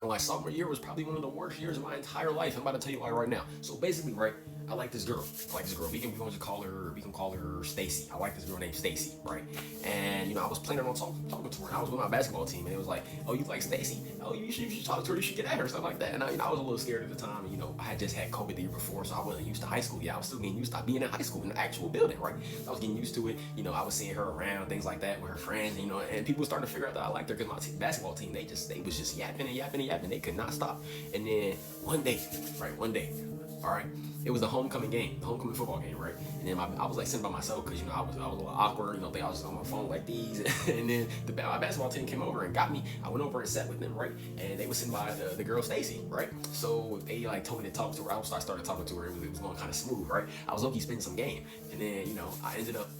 And like sophomore year was probably one of the worst years of my entire life. I'm about to tell you why right now. So basically, right, I like this girl. We can call her Stacy. I like this girl named Stacy, right? And I was planning on talking to her. I was with my basketball team, and it was like, oh, you like Stacy? Oh, you should talk to her. You should get at her, stuff like that. And I was a little scared at the time. I had just had COVID the year before, so I wasn't used to high school. Yeah, I was still getting used to being in high school in the actual building, right? I was getting used to it. I was seeing her around, things like that, with her friends. And people were starting to figure out that I liked her because my basketball team, they was just yapping and yapping and yapping. They could not stop. And then one day, all right, it was the homecoming football game, right? And then I was like sitting by myself because I was a little awkward, think I was just on my phone like these. And then my basketball team came over and got me. I went over and sat with them, right? And they were sitting by the girl Stacy, right? So they like told me to talk to her. I started talking to her. It was going kind of smooth, right? I was low-key spending some game, and then I ended up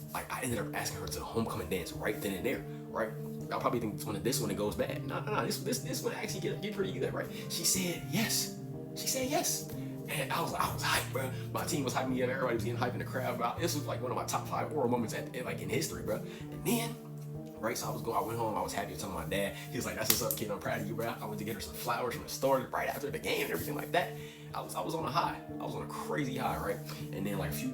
asking her to the homecoming dance right then and there, right? Y'all probably think this one it goes bad. No, this one actually get pretty good, right? She said yes. And I was hyped, bro. My team was hyping me up. Everybody was getting hyped in the crowd, bro. This was like one of my top 5 oral moments in history, bro. And then, right, so I went home. I was happy to tell my dad. He was like, "That's what's up, kid. I'm proud of you, bro." I went to get her some flowers from the store right after the game and everything like that. I was on a high. I was on a crazy high, right? And then like 2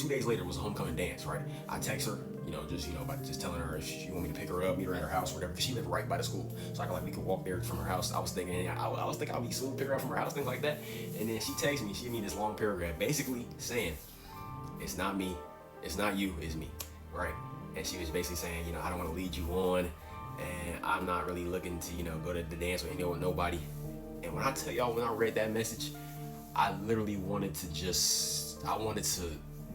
days later was a homecoming dance, right? I text her, just telling her if she want me to pick her up, meet her at her house, or whatever, because she lived right by the school. So we could walk there from her house. I was thinking I'll be soon pick her up from her house, things like that. And then she texts me, she gave me this long paragraph basically saying, "It's not me, it's not you, it's me," right? And she was basically saying, I don't want to lead you on, and I'm not really looking to, go to the dance with nobody. And when I tell y'all, when I read that message, I literally wanted to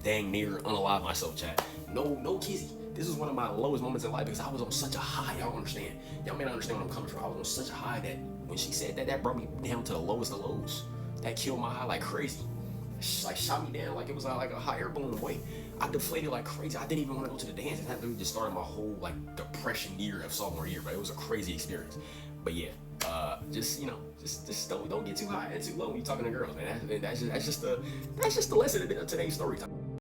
dang near unalive myself, chat. No kizzy. This was one of my lowest moments in life because I was on such a high. Y'all understand. Y'all may not understand where I'm coming from. I was on such a high that when she said that brought me down to the lowest of lows. That killed my high like crazy. Like shot me down like it was like a hot air balloon weight. I deflated like crazy. I didn't even want to go to the dance, and that literally just started my whole like depression year of sophomore year. But it was a crazy experience. But yeah, just don't get too high and too low when you're talking to girls, man. That's just the lesson of today's story time.